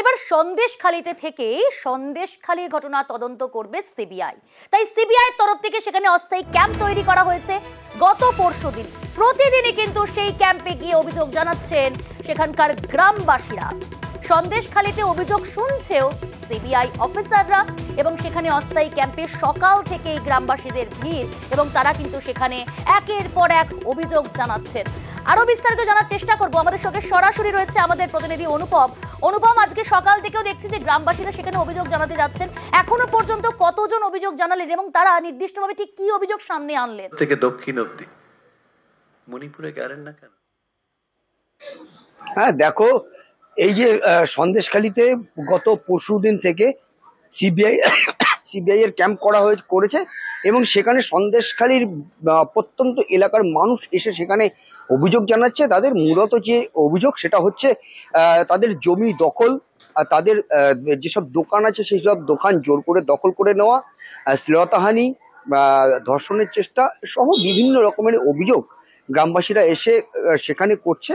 এবার সন্দেশখালীতে থেকে সন্দেশখালীর ঘটনা তদন্ত করবে সিবিআই। তাই সিবিআই তরফ থেকে সেখানে অস্থায়ী ক্যাম্প তৈরি করা হয়েছে গত পরশুদিন। প্রতিদিনই কিন্তু সেই ক্যাম্পে গিয়ে অভিযোগ জানাচ্ছেন সেখানকার গ্রামবাসীরা। সন্দেশখালীতে অভিযোগ শুনছেও সিবিআই অফিসাররা এবং সেখানে অস্থায়ী ক্যাম্পে সকাল থেকেই গ্রামবাসীদের ভিড় এবং তারা কিন্তু সেখানে একের পর এক অভিযোগ জানাচ্ছেন। আরো বিস্তারিত জানার চেষ্টা করব। আমাদের সঙ্গে সরাসরি রয়েছে আমাদের প্রতিনিধি অনুপম। আজকে সকাল থেকেও দেখছি যে গ্রামবাসীরা সেখানে অভিযোগ জানাতে যাচ্ছেন। এখনো পর্যন্ত কতজন অভিযোগ জানালেন এবং তারা নির্দিষ্টভাবে ঠিক কি অভিযোগ সামনে আনলেন? থেকে দক্ষিণ অবধি মণিপুরে গেলেন না কেন? হ্যাঁ, দেখো, এই যে সন্দেশখালীতে গত পরশুদিন থেকে সিবিআই এর ক্যাম্প করেছে এবং সেখানে সন্দেশখালীর প্রত্যন্ত এলাকার মানুষ এসে সেখানে অভিযোগ জানাচ্ছে। তাদের মূলত যে অভিযোগ সেটা হচ্ছে তাদের জমি দখল, তাদের যেসব দোকান আছে সেই সব দোকান জোর করে দখল করে নেওয়া, শ্লীলতাহানি বা ধর্ষণের চেষ্টা সহ বিভিন্ন রকমের অভিযোগ গ্রামবাসীরা এসে সেখানে করছে।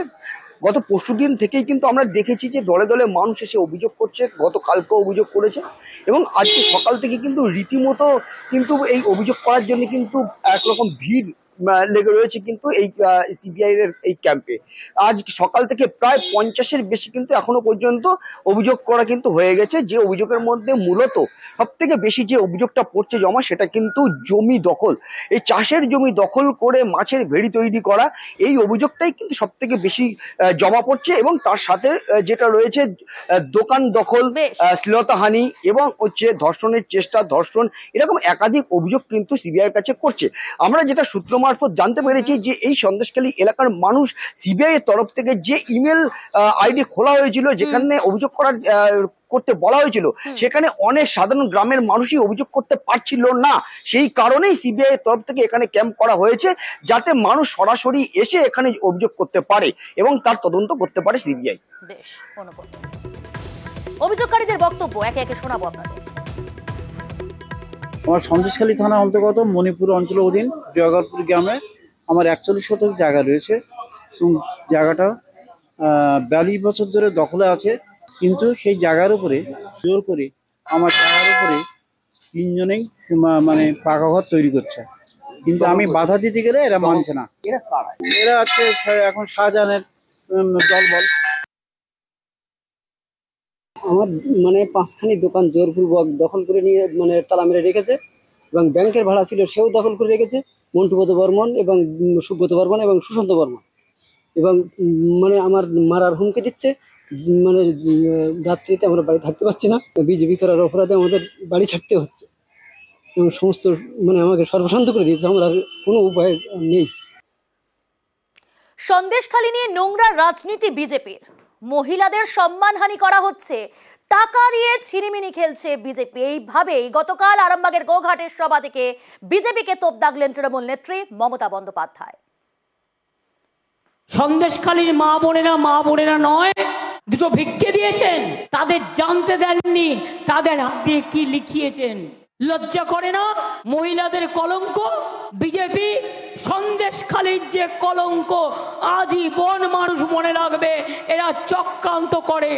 গত পরশুদিন থেকেই কিন্তু আমরা দেখেছি যে দলে দলে মানুষ এসে অভিযোগ করছে, গতকালকেও অভিযোগ করেছে এবং আজকে সকাল থেকে কিন্তু রীতিমতো কিন্তু এই অভিযোগ করার জন্য কিন্তু একরকম ভিড় লেগে রয়েছে কিন্তু এই সিবিআই এর এই ক্যাম্পে। আজ সকাল থেকে প্রায় 50-এর বেশি কিন্তু এখনো পর্যন্ত অভিযোগ করা কিন্তু হয়ে গেছে। যে অভিযোগের মধ্যে মূলত সব থেকে বেশি যে অভিযোগটা পড়ছে জমা সেটা কিন্তু জমি দখল, এই চাষের জমি দখল করে মাছের ভেড়ি তৈরি করা, এই অভিযোগটাই কিন্তু সব থেকে বেশি জমা পড়ছে এবং তার সাথে যেটা রয়েছে দোকান দখল, শ্লীলতাহানি এবং হচ্ছে ধর্ষণের চেষ্টা, ধর্ষণ, এরকম একাধিক অভিযোগ কিন্তু সিবিআই এর কাছে করছে। আমরা যেটা সূত্র মারফত জানতে পেরেছি যে এই সন্দেশখালী এলাকার মানুষ সিবিআই এর তরফ থেকে যে ইমেল আইডি খোলা হয়েছিল যেখানে অভিযোগ করতে বলা হয়েছিল সেখানে অনেক সাধারণ গ্রামের মানুষই অভিযোগ করতে পারছিল না। সেই কারণেই সিবিআই এর তরফ থেকে এখানে ক্যাম্প করা হয়েছে যাতে মানুষ সরাসরি এসে এখানে অভিযোগ করতে পারে এবং তার তদন্ত করতে পারে সিবিআই। বেশ, অভিযোগকারীদের বক্তব্য একে একে শোনাবো আপনাদের। আমার সন্দেশখালী থানা অন্তর্গত মণিপুর অঞ্চল অধীন জয়গরপুর গ্রামে আমার 41 শতক জায়গা রয়েছে এবং জায়গাটা 42 বছর ধরে দখলে আছে। কিন্তু সেই জায়গার উপরে জোর করে আমার জায়গার উপরে 3 জনেই মানে পাকা ঘর তৈরি করছে, কিন্তু আমি বাধা দিতে গেলে এরা মানছে না। এরা আছে এখন শাহজাহানের দলবল। আমার মানে 5খানি দোকান জোরপূর্বক দখল করে নিয়ে মানে তালা মেরে রেখেছে এবং ব্যাংকের ভাড়া ছিল সেও দখল করে রেখেছে মন্টুব্রত বর্মন এবং সুব্রত বর্মন এবং সুশান্ত বর্মন এবং মানে আমার মারার হুমকি দিচ্ছে। মানে রাত্রিতে আমরা বাড়ি থাকতে পারছি না, বিজেপি করার অপরাধে আমাদের বাড়ি ছাড়তে হচ্ছে এবং সমস্ত মানে আমাকে সর্বশান্ত করে দিয়েছে। আমার আর কোনো উপায় নেই। সন্দেশখালী নিয়ে নোংরা রাজনীতি বিজেপির, মহিলাদের সম্মানহানি করা হচ্ছে, টাকা দিয়ে ছিনিমিনি খেলছে বিজেপি। এইভাবেই গতকাল আরামবাগের গোঘাটের সভা থেকে বিজেপিকে তোপ দাগলেন তৃণমূল নেত্রী মমতা বন্দ্যোপাধ্যায়। সন্দেশখালীর মা বোনেরা নয়, দুটো ভিক্ষে দিয়েছেন, তাদের জানতে দেননি তাদের হাত দিয়ে কি লিখিয়েছেন। লজ্জা করে না? মহিলাদের কলঙ্ক বিজেপি, সন্দেশখালীর যে কলঙ্ক আজীবন মানুষ মনে রাখবে। এরা চক্রান্ত করে।